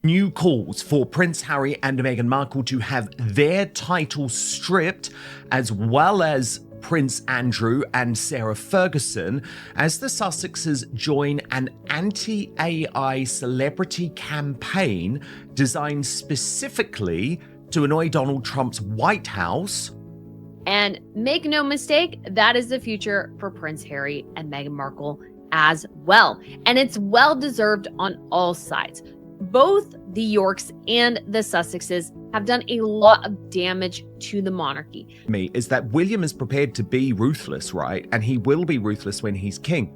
New calls for Prince Harry and Meghan Markle to have their titles stripped, as well as Prince Andrew and Sarah Ferguson, as the Sussexes join an anti-AI celebrity campaign designed specifically to annoy Donald Trump's White House. And make no mistake, that is the future for Prince Harry and Meghan Markle as well. And it's well-deserved on all sides. Both the Yorks and the Sussexes have done a lot of damage to the monarchy. Is that William is prepared to be ruthless, right? And he will be ruthless when he's king.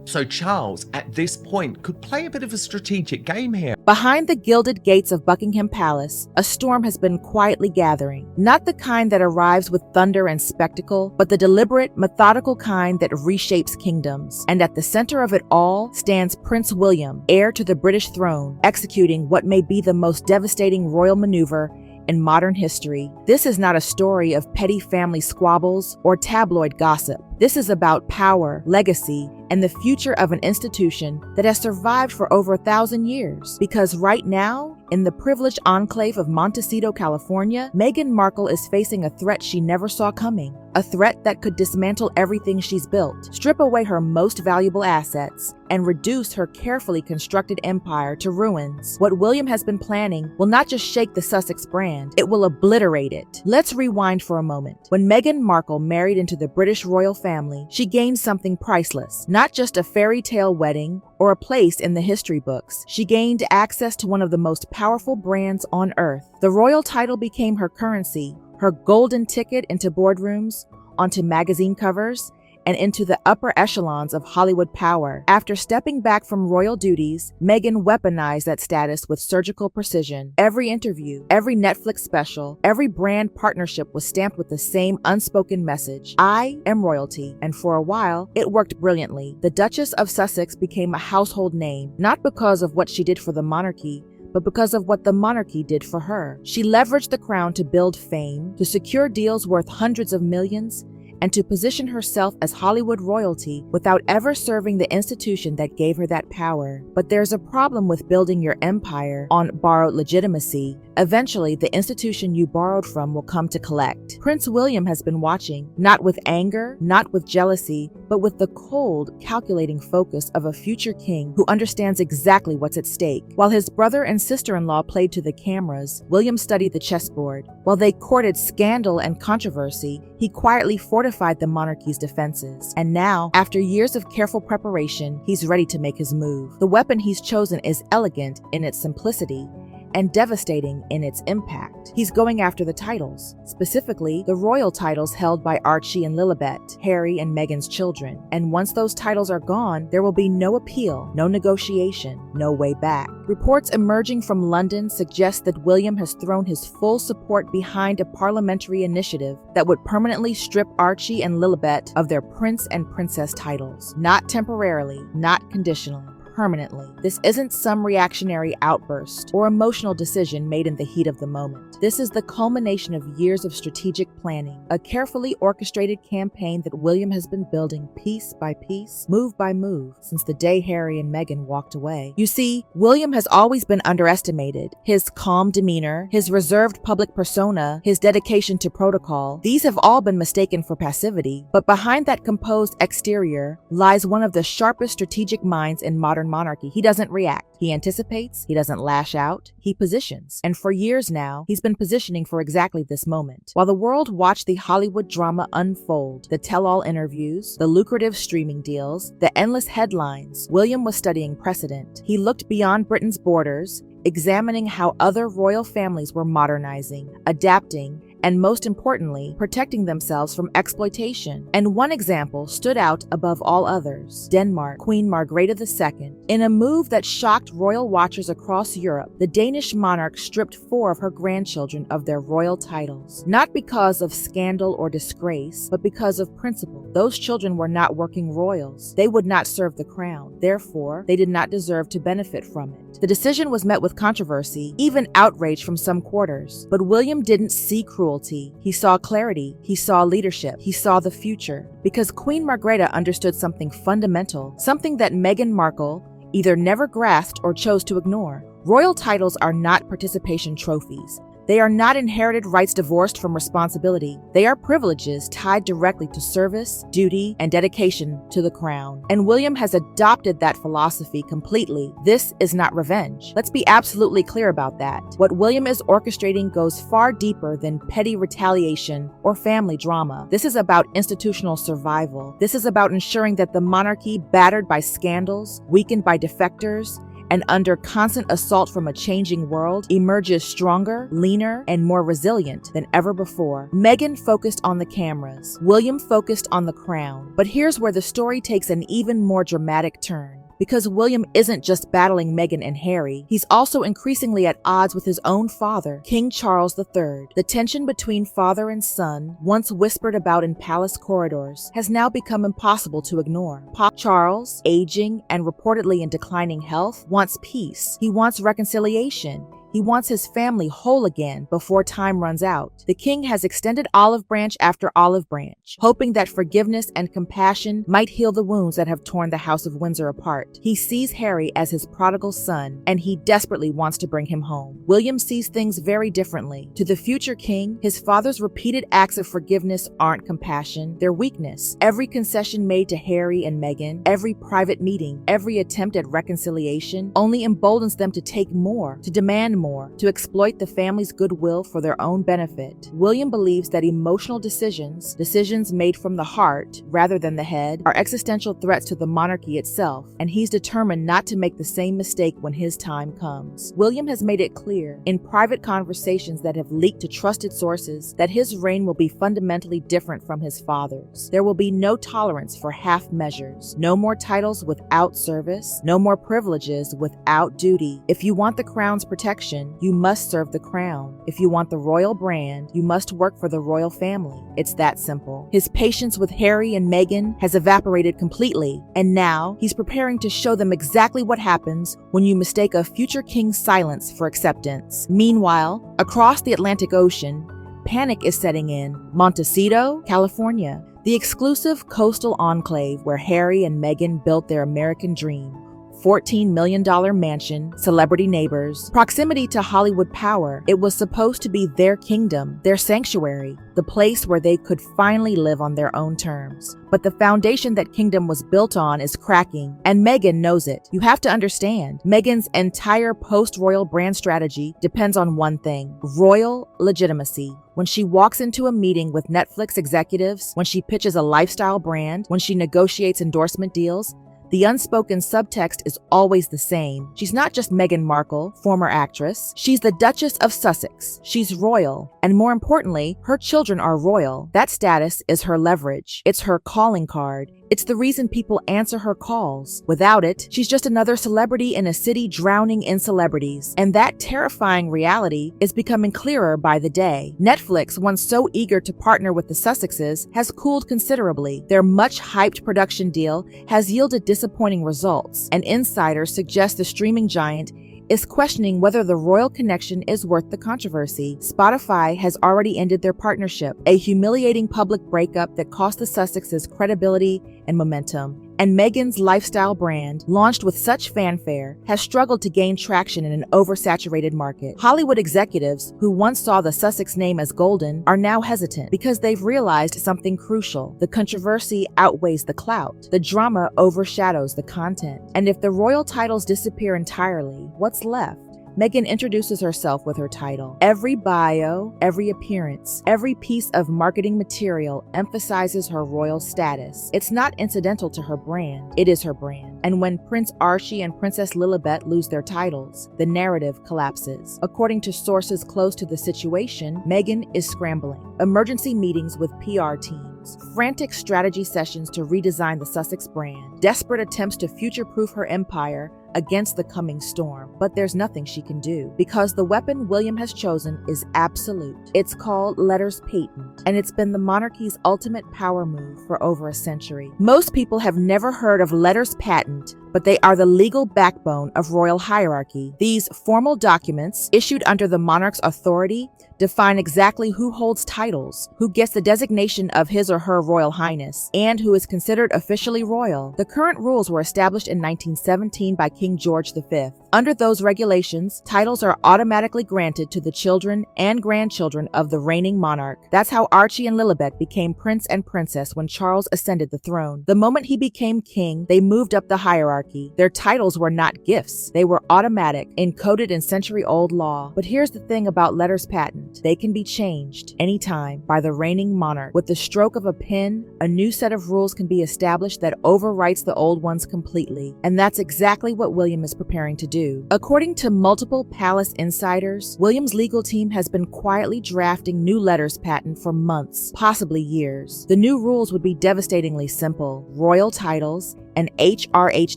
So Charles, at this point, could play a bit of a strategic game here. Behind the gilded gates of Buckingham Palace, a storm has been quietly gathering. Not the kind that arrives with thunder and spectacle, but the deliberate, methodical kind that reshapes kingdoms. And at the center of it all stands Prince William, heir to the British throne, executing what may be the most devastating royal maneuver in modern history. This is not a story of petty family squabbles or tabloid gossip. This is about power, legacy, and the future of an institution that has survived for over 1,000 years. Because right now, in the privileged enclave of Montecito, California, Meghan Markle is facing a threat she never saw coming. A threat that could dismantle everything she's built, strip away her most valuable assets, and reduce her carefully constructed empire to ruins. What William has been planning will not just shake the Sussex brand, it will obliterate it. Let's rewind for a moment. When Meghan Markle married into the British royal family, she gained something priceless. Not just a fairy tale wedding or a place in the history books. She gained access to one of the most powerful brands on earth. The royal title became her currency, her golden ticket into boardrooms, onto magazine covers, and into the upper echelons of Hollywood power. After stepping back from royal duties, Meghan weaponized that status with surgical precision. Every interview, every Netflix special, every brand partnership was stamped with the same unspoken message: I am royalty. And for a while, it worked brilliantly. The Duchess of Sussex became a household name, not because of what she did for the monarchy, but because of what the monarchy did for her. She leveraged the crown to build fame, to secure deals worth hundreds of millions, and to position herself as Hollywood royalty without ever serving the institution that gave her that power. But there's a problem with building your empire on borrowed legitimacy. Eventually, the institution you borrowed from will come to collect. Prince William has been watching, not with anger, not with jealousy, but with the cold, calculating focus of a future king who understands exactly what's at stake. While his brother and sister-in-law played to the cameras, William studied the chessboard. While they courted scandal and controversy, he quietly fortified the monarchy's defenses. And now, after years of careful preparation, he's ready to make his move. The weapon he's chosen is elegant in its simplicity and devastating in its impact. He's going after the titles, specifically the royal titles held by Archie and Lilibet, Harry and Meghan's children. And once those titles are gone, there will be no appeal, no negotiation, no way back. Reports emerging from London suggest that William has thrown his full support behind a parliamentary initiative that would permanently strip Archie and Lilibet of their prince and princess titles. Not temporarily, not conditionally, permanently. This isn't some reactionary outburst or emotional decision made in the heat of the moment. This is the culmination of years of strategic planning, a carefully orchestrated campaign that William has been building piece by piece, move by move, since the day Harry and Meghan walked away. You see, William has always been underestimated. His calm demeanor, his reserved public persona, his dedication to protocol, these have all been mistaken for passivity. But behind that composed exterior lies one of the sharpest strategic minds in modern monarchy. He doesn't react. He anticipates. He doesn't lash out. He positions. And for years now, he's been positioning for exactly this moment. While the world watched the Hollywood drama unfold, the tell-all interviews, the lucrative streaming deals, the endless headlines, William was studying precedent. He looked beyond Britain's borders, examining how other royal families were modernizing, adapting, and most importantly, protecting themselves from exploitation. And one example stood out above all others: Denmark, Queen Margrethe II. In a move that shocked royal watchers across Europe, the Danish monarch stripped 4 of her grandchildren of their royal titles. Not because of scandal or disgrace, but because of principle. Those children were not working royals. They would not serve the crown. Therefore, they did not deserve to benefit from it. The decision was met with controversy, even outrage from some quarters. But William didn't see cruelty. He saw clarity. He saw leadership. He saw the future. Because Queen Margrethe understood something fundamental, something that Meghan Markle either never grasped or chose to ignore. Royal titles are not participation trophies. They are not inherited rights divorced from responsibility. They are privileges tied directly to service, duty, and dedication to the crown. And William has adopted that philosophy completely. This is not revenge. Let's be absolutely clear about that. What William is orchestrating goes far deeper than petty retaliation or family drama. This is about institutional survival. This is about ensuring that the monarchy, battered by scandals, weakened by defectors, and under constant assault from a changing world, emerges stronger, leaner, and more resilient than ever before. Meghan focused on the cameras. William focused on the crown. But here's where the story takes an even more dramatic turn. Because William isn't just battling Meghan and Harry, he's also increasingly at odds with his own father, King Charles III. The tension between father and son, once whispered about in palace corridors, has now become impossible to ignore. Pop Charles, aging and reportedly in declining health, wants peace. He wants reconciliation. He wants his family whole again before time runs out. The king has extended olive branch after olive branch, hoping that forgiveness and compassion might heal the wounds that have torn the House of Windsor apart. He sees Harry as his prodigal son, and he desperately wants to bring him home. William sees things very differently. To the future king, his father's repeated acts of forgiveness aren't compassion, they're weakness. Every concession made to Harry and Meghan, every private meeting, every attempt at reconciliation only emboldens them to take more, to demand more, to exploit the family's goodwill for their own benefit. William believes that emotional decisions made from the heart rather than the head, are existential threats to the monarchy itself, and he's determined not to make the same mistake when his time comes. William has made it clear in private conversations that have leaked to trusted sources that his reign will be fundamentally different from his father's. There will be no tolerance for half measures, no more titles without service, no more privileges without duty. If you want the crown's protection, you must serve the crown. If you want the royal brand, you must work for the royal family. It's that simple. His patience with Harry and Meghan has evaporated completely, and now he's preparing to show them exactly what happens when you mistake a future king's silence for acceptance. Meanwhile, across the Atlantic Ocean, panic is setting in. Montecito, California, the exclusive coastal enclave where Harry and Meghan built their American dream. $14 million mansion, celebrity neighbors, proximity to Hollywood power. It was supposed to be their kingdom, their sanctuary, the place where they could finally live on their own terms. But the foundation that kingdom was built on is cracking, and Meghan knows it. You have to understand, Meghan's entire post-royal brand strategy depends on one thing: royal legitimacy. When she walks into a meeting with Netflix executives, when she pitches a lifestyle brand, when she negotiates endorsement deals, the unspoken subtext is always the same. She's not just Meghan Markle, former actress. She's the Duchess of Sussex. She's royal. And more importantly, her children are royal. That status is her leverage. It's her calling card. It's the reason people answer her calls. Without it, she's just another celebrity in a city drowning in celebrities. And that terrifying reality is becoming clearer by the day. Netflix, once so eager to partner with the Sussexes, has cooled considerably. Their much-hyped production deal has yielded disappointing results, and insiders suggest the streaming giant is questioning whether the royal connection is worth the controversy. Spotify has already ended their partnership, a humiliating public breakup that cost the Sussexes credibility and momentum. And Meghan's lifestyle brand, launched with such fanfare, has struggled to gain traction in an oversaturated market. Hollywood executives, who once saw the Sussex name as golden, are now hesitant because they've realized something crucial. The controversy outweighs the clout. The drama overshadows the content. And if the royal titles disappear entirely, what's left? Meghan introduces herself with her title. Every bio, every appearance, every piece of marketing material emphasizes her royal status. It's not incidental to her brand, it is her brand. And when Prince Archie and Princess Lilibet lose their titles, the narrative collapses. According to sources close to the situation, Meghan is scrambling. Emergency meetings with PR teams, frantic strategy sessions to redesign the Sussex brand, desperate attempts to future-proof her empire against the coming storm. But there's nothing she can do, because the weapon William has chosen is absolute. It's called letters patent, and it's been the monarchy's ultimate power move for over a century. Most people have never heard of letters patent, but they are the legal backbone of royal hierarchy. These formal documents, issued under the monarch's authority, define exactly who holds titles, who gets the designation of His or Her Royal Highness, and who is considered officially royal. The current rules were established in 1917 by King George V. Under those regulations, titles are automatically granted to the children and grandchildren of the reigning monarch. That's how Archie and Lilibet became prince and princess when Charles ascended the throne. The moment he became king, they moved up the hierarchy. Their titles were not gifts. They were automatic, encoded in century-old law. But here's the thing about letters patent. They can be changed anytime by the reigning monarch. With the stroke of a pen, a new set of rules can be established that overwrites the old ones completely. And that's exactly what William is preparing to do. According to multiple palace insiders, William's legal team has been quietly drafting new letters patent for months, possibly years. The new rules would be devastatingly simple. Royal titles and HRH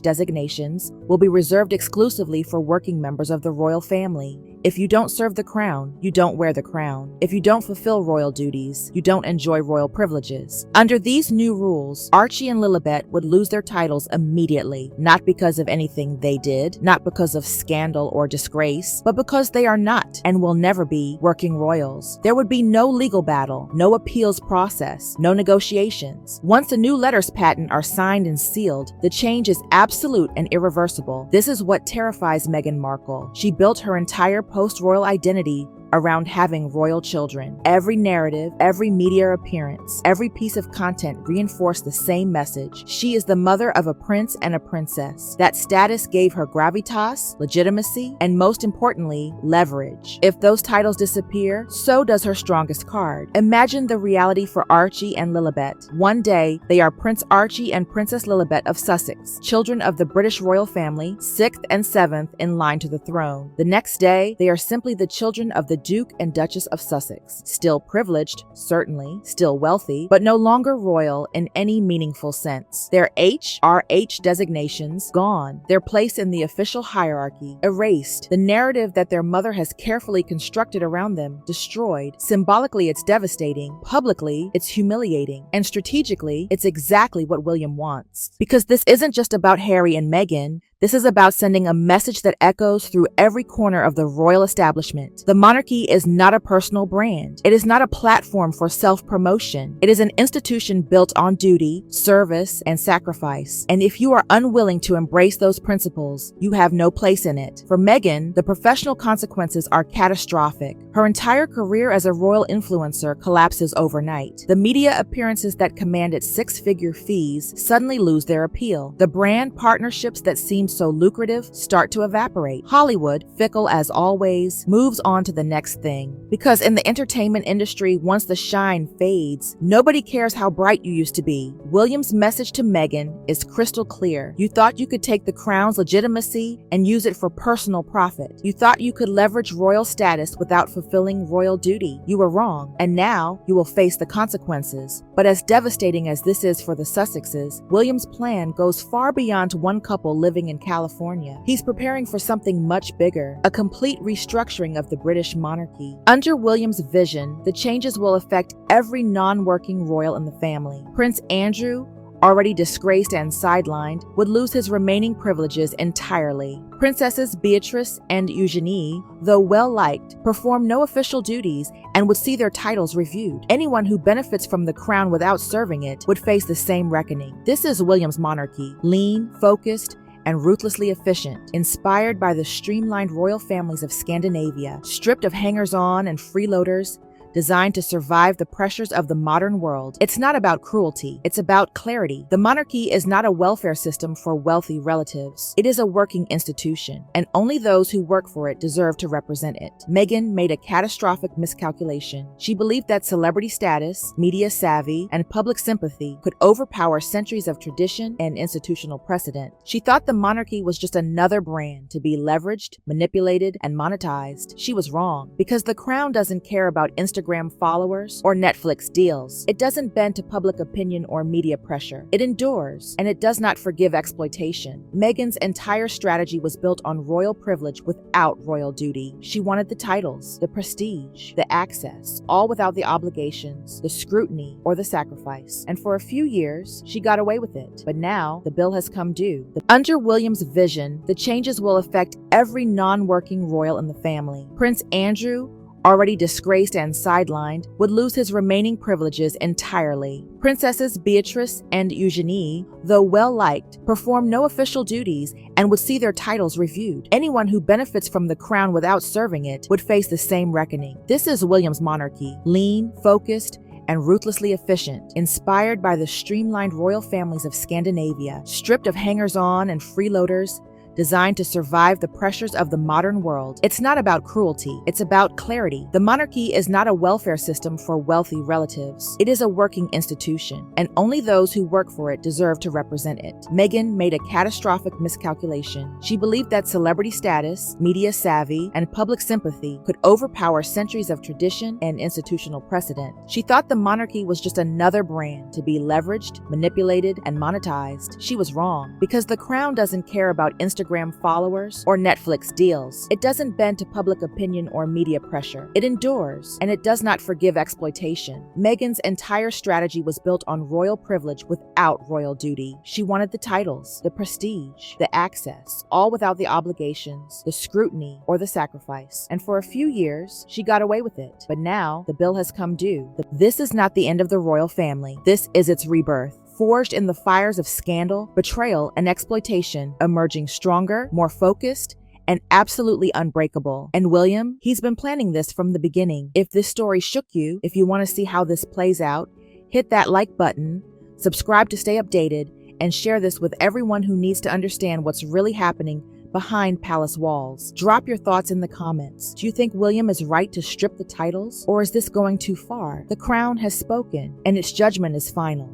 designations will be reserved exclusively for working members of the royal family. If you don't serve the crown, you don't wear the crown. If you don't fulfill royal duties, you don't enjoy royal privileges. Under these new rules, Archie and Lilibet would lose their titles immediately, not because of anything they did, not because of scandal or disgrace, but because they are not and will never be working royals. There would be no legal battle, no appeals process, no negotiations. Once the new letters patent are signed and sealed, the change is absolute and irreversible. This is what terrifies Meghan Markle. She built her entire post-royal identity around having royal children. Every narrative, every media appearance, every piece of content reinforced the same message. She is the mother of a prince and a princess. That status gave her gravitas, legitimacy, and most importantly, leverage. If those titles disappear, so does her strongest card. Imagine the reality for Archie and Lilibet. One day, they are Prince Archie and Princess Lilibet of Sussex, children of the British royal family, 6th and 7th in line to the throne. The next day, they are simply the children of the Duke and Duchess of Sussex, still privileged, certainly, still wealthy, but no longer royal in any meaningful sense. Their HRH designations gone, their place in the official hierarchy erased, the narrative that their mother has carefully constructed around them destroyed. Symbolically, it's devastating. Publicly, it's humiliating. And strategically, it's exactly what William wants. Because this isn't just about Harry and Meghan. This is about sending a message that echoes through every corner of the royal establishment. The monarchy is not a personal brand. It is not a platform for self-promotion. It is an institution built on duty, service, and sacrifice. And if you are unwilling to embrace those principles, you have no place in it. For Meghan, the professional consequences are catastrophic. Her entire career as a royal influencer collapses overnight. The media appearances that commanded six-figure fees suddenly lose their appeal. The brand partnerships that seem so lucrative start to evaporate. Hollywood, fickle as always, moves on to the next thing. Because in the entertainment industry, once the shine fades, nobody cares how bright you used to be. William's message to Meghan is crystal clear. You thought you could take the crown's legitimacy and use it for personal profit. You thought you could leverage royal status without fulfilling royal duty. You were wrong, and now you will face the consequences. But as devastating as this is for the Sussexes, William's plan goes far beyond one couple living in California. He's preparing for something much bigger, a complete restructuring of the British monarchy. Under William's vision, the changes will affect every non-working royal in the family. Prince Andrew, already disgraced and sidelined, would lose his remaining privileges entirely. Princesses Beatrice and Eugenie, though well-liked, perform no official duties and would see their titles reviewed. Anyone who benefits from the crown without serving it would face the same reckoning. This is William's monarchy, lean, focused, and ruthlessly efficient, inspired by the streamlined royal families of Scandinavia, stripped of hangers-on and freeloaders, designed to survive the pressures of the modern world. It's not about cruelty, it's about clarity. The monarchy is not a welfare system for wealthy relatives. It is a working institution, and only those who work for it deserve to represent it. Meghan made a catastrophic miscalculation. She believed that celebrity status, media savvy, and public sympathy could overpower centuries of tradition and institutional precedent. She thought the monarchy was just another brand to be leveraged, manipulated, and monetized. She was wrong, because the crown doesn't care about Instagram followers or Netflix deals. It doesn't bend to public opinion or media pressure. It endures, and it does not forgive exploitation. Meghan's entire strategy was built on royal privilege without royal duty. She wanted the titles, the prestige, the access, all without the obligations, the scrutiny, or the sacrifice. And for a few years, she got away with it. But now, the bill has come due. Under William's vision, the changes will affect every non-working royal in the family. Prince Andrew, already disgraced and sidelined, would lose his remaining privileges entirely. Princesses Beatrice and Eugenie, though well-liked, perform no official duties and would see their titles reviewed. Anyone who benefits from the crown without serving it would face the same reckoning. This is William's monarchy, lean, focused, and ruthlessly efficient, inspired by the streamlined royal families of Scandinavia, stripped of hangers-on and freeloaders, designed to survive the pressures of the modern world. It's not about cruelty, it's about clarity. The monarchy is not a welfare system for wealthy relatives. It is a working institution, and only those who work for it deserve to represent it. Meghan made a catastrophic miscalculation. She believed that celebrity status, media savvy, and public sympathy could overpower centuries of tradition and institutional precedent. She thought the monarchy was just another brand to be leveraged, manipulated, and monetized. She was wrong, because the crown doesn't care about Instagram followers or Netflix deals. It doesn't bend to public opinion or media pressure. It endures, and it does not forgive exploitation. Meghan's entire strategy was built on royal privilege without royal duty. She wanted the titles, the prestige, the access, all without the obligations, the scrutiny, or the sacrifice. And for a few years, she got away with it. But now, the bill has come due. This is not the end of the royal family. This is its rebirth. Forged in the fires of scandal, betrayal, and exploitation, emerging stronger, more focused, and absolutely unbreakable. And William, he's been planning this from the beginning. If this story shook you, if you want to see how this plays out, hit that like button, subscribe to stay updated, and share this with everyone who needs to understand what's really happening behind palace walls. Drop your thoughts in the comments. Do you think William is right to strip the titles, or is this going too far? The crown has spoken, and its judgment is final.